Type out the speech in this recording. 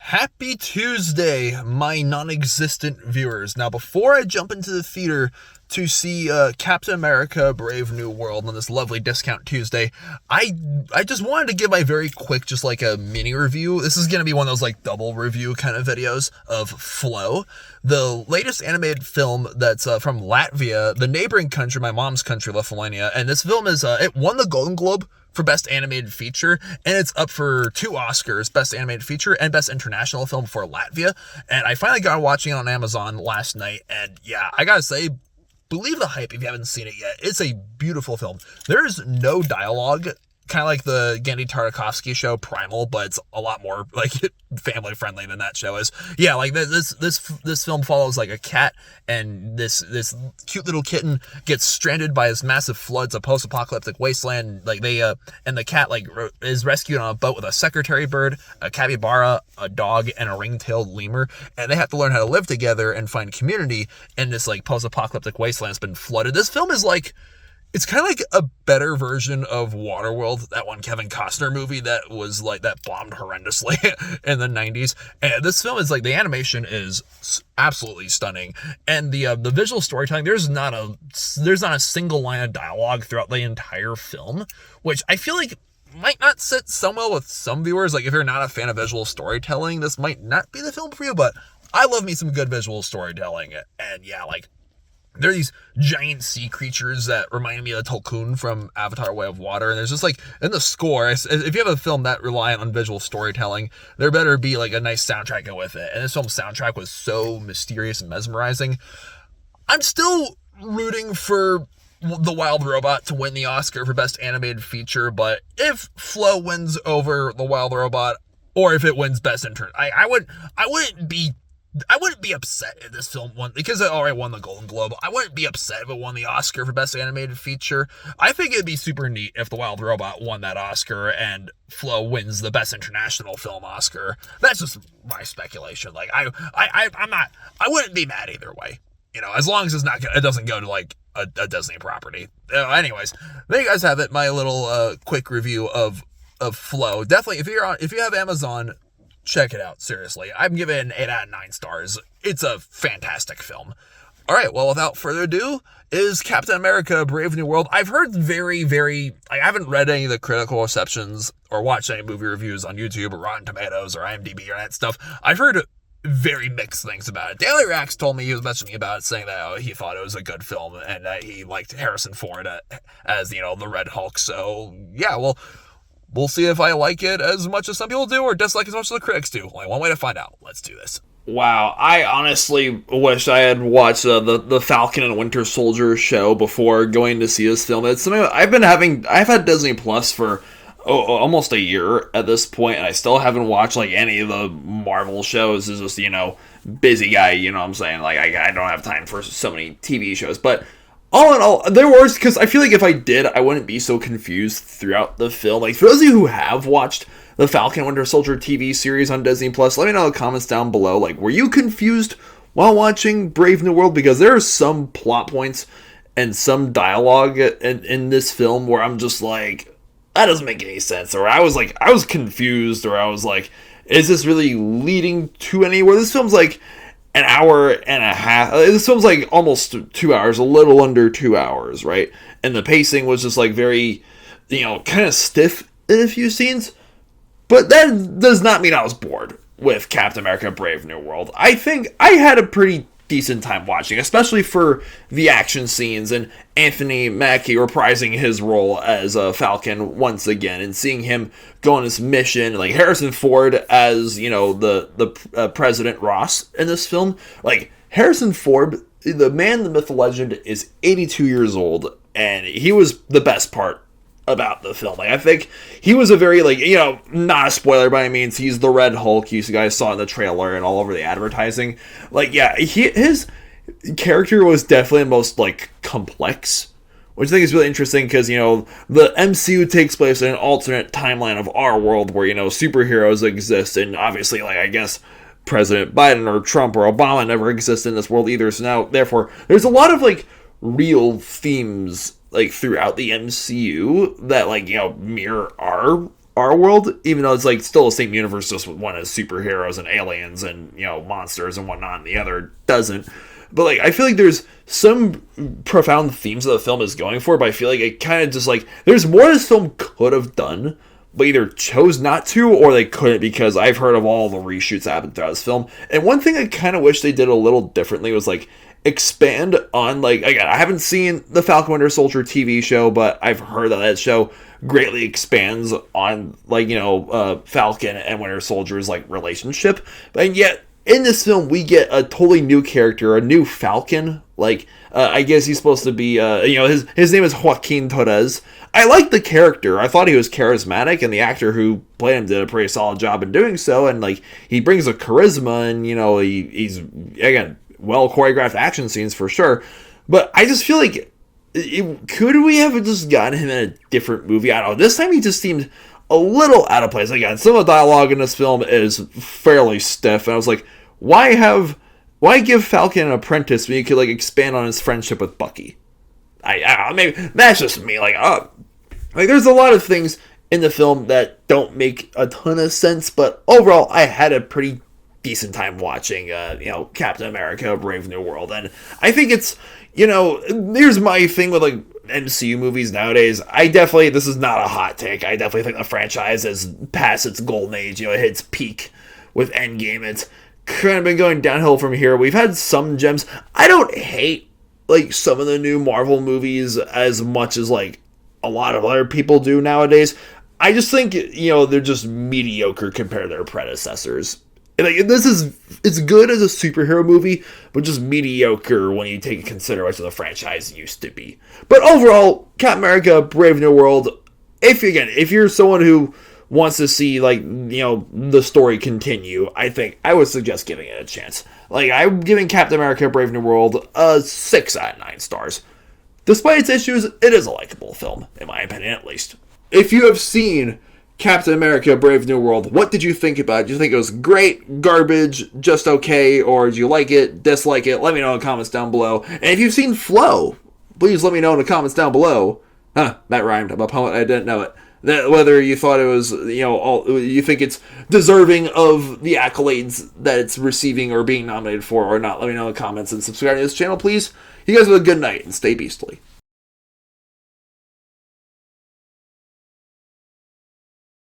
Happy Tuesday, my non-existent viewers. Now, before I jump into the theater to see Captain America: Brave New World on this lovely Discount Tuesday, I just wanted to give my very quick, just like a mini review. This is going to be one of those like double review kind of videos of Flow, the latest animated film that's from Latvia, the neighboring country, my mom's country, Lithuania. And this film is, it won the Golden Globe for Best Animated Feature, and it's up for 2 Oscars, Best Animated Feature and Best International Film for Latvia. And I finally got watching it on Amazon last night, and yeah, I gotta say, believe the hype if you haven't seen it yet. It's a beautiful film. There's no dialogue, kind of like the Genndy Tartakovsky show Primal, but it's a lot more like family friendly than that show is. Yeah, like this film follows like a cat, and this cute little kitten gets stranded by this massive floods, a post-apocalyptic wasteland. Like and the cat like is rescued on a boat with a secretary bird, a capybara, a dog, and a ring-tailed lemur, and they have to learn how to live together and find community in this like post-apocalyptic wasteland that's been flooded. This film is like, it's kind of like a better version of Waterworld, that one Kevin Costner movie that was like, that bombed horrendously in the 90s. And this film is like, the animation is absolutely stunning. And the visual storytelling, there's not a single line of dialogue throughout the entire film, which I feel like might not sit so well with some viewers. Like if you're not a fan of visual storytelling, this might not be the film for you, but I love me some good visual storytelling. And yeah, like, there are these giant sea creatures that remind me of the Tulkun from Avatar: Way of Water. And there's just like, in the score, if you have a film that reliant on visual storytelling, there better be like a nice soundtrack go with it. And this film's soundtrack was so mysterious and mesmerizing. I'm still rooting for The Wild Robot to win the Oscar for Best Animated Feature, but if Flow wins over The Wild Robot, or if it wins Best Intern, I wouldn't be upset if this film won, because it already won the Golden Globe. I wouldn't be upset if it won the Oscar for Best Animated Feature. I think it'd be super neat if The Wild Robot won that Oscar and Flow wins the Best International Film Oscar. That's just my speculation. Like I wouldn't be mad either way. You know, as long as it doesn't go to like a Disney property. Anyways, there you guys have it. My little quick review of Flow. Definitely, if you have Amazon, check it out, seriously. I'm giving it an 8 out of 9 stars. It's a fantastic film. All right, well, without further ado, is Captain America: Brave New World. I've heard I haven't read any of the critical receptions or watched any movie reviews on YouTube or Rotten Tomatoes or IMDb or that stuff. I've heard very mixed things about it. Daily Rax told me, he was mentioning about it, saying that he thought it was a good film and that he liked Harrison Ford as, the Red Hulk. So, yeah, well, we'll see if I like it as much as some people do or dislike as much as the critics do. Only one way to find out. Let's do this. Wow, I honestly wish I had watched the Falcon and Winter Soldier show before going to see this film. It's something I've had Disney Plus for almost a year at this point, and I still haven't watched like any of the Marvel shows. It's just, busy guy, you know what I'm saying? Like, I don't have time for so many TV shows, but all in all, there was, because I feel like if I did, I wouldn't be so confused throughout the film. Like, for those of you who have watched the Falcon Winter Soldier TV series on Disney Plus, let me know in the comments down below. Like, were you confused while watching Brave New World? Because there are some plot points and some dialogue in this film where I'm just like, that doesn't make any sense. Or I was confused, or I was like, is this really leading to anywhere? This film's like an hour and a half. This film's like almost 2 hours, a little under 2 hours, right? And the pacing was just like very, kind of stiff in a few scenes. But that does not mean I was bored with Captain America: Brave New World. I think I had a pretty decent time watching, especially for the action scenes and Anthony Mackie reprising his role as Falcon once again, and seeing him go on this mission, like Harrison Ford as, the President Ross in this film. Like, Harrison Ford, the man, the myth, the legend, is 82 years old, and he was the best part about the film. Like, I think he was a very, not a spoiler by any means, he's the Red Hulk you guys saw in the trailer and all over the advertising. Like, yeah, his character was definitely the most, complex, which I think is really interesting because, the MCU takes place in an alternate timeline of our world where, superheroes exist, and obviously, I guess President Biden or Trump or Obama never exist in this world either, so now, therefore, there's a lot of, real themes throughout the MCU that mirror our our world, even though it's like still the same universe, just one has superheroes and aliens and monsters and whatnot, and the other doesn't. But like, I feel like there's some profound themes that the film is going for, but I feel like it kind of just like there's more this film could have done, but either chose not to or they couldn't, because I've heard of all the reshoots that happened throughout this film. And one thing I kind of wish they did a little differently was like expand on, like, again, I haven't seen the Falcon Winter Soldier TV show, but I've heard that show greatly expands on like Falcon and Winter Soldier's like relationship, and yet in this film we get a totally new character, a new Falcon. Like I guess he's supposed to be his name is Joaquin Torres. I like the character. I thought he was charismatic, and the actor who played him did a pretty solid job in doing so. And like, he brings a charisma, and he's again well choreographed action scenes for sure. But I just feel like could we have just gotten him in a different movie? I don't know. This time he just seemed a little out of place. Again, some of the dialogue in this film is fairly stiff, and I was like, why give Falcon an apprentice when you could like expand on his friendship with Bucky? I don't know, maybe that's just me. Like there's a lot of things in the film that don't make a ton of sense, but overall, I had a pretty decent time watching, Captain America: Brave New World, and I think it's, here's my thing with like MCU movies nowadays. This is not a hot take. I definitely think the franchise has passed its golden age. It hit its peak with Endgame. It's kind of been going downhill from here. We've had some gems. I don't hate like some of the new Marvel movies as much as like a lot of other people do nowadays. I just think, they're just mediocre compared to their predecessors. Like, it's good as a superhero movie, but just mediocre when you take into consideration what the franchise used to be. But overall, Captain America: Brave New World, if you're someone who wants to see, like, the story continue, I think I would suggest giving it a chance. Like, I'm giving Captain America: Brave New World a 6 out of 9 stars. Despite its issues, it is a likable film, in my opinion at least. If you have seen Captain America: Brave New World, what did you think about it? Did you think it was great, garbage, just okay, or did you like it, dislike it? Let me know in the comments down below. And if you've seen Flow, please let me know in the comments down below. That rhymed. I'm a poet, I didn't know it. Whether you thought it was, you think it's deserving of the accolades that it's receiving or being nominated for or not. Let me know in the comments and subscribe to this channel, please. You guys have a good night and stay beastly.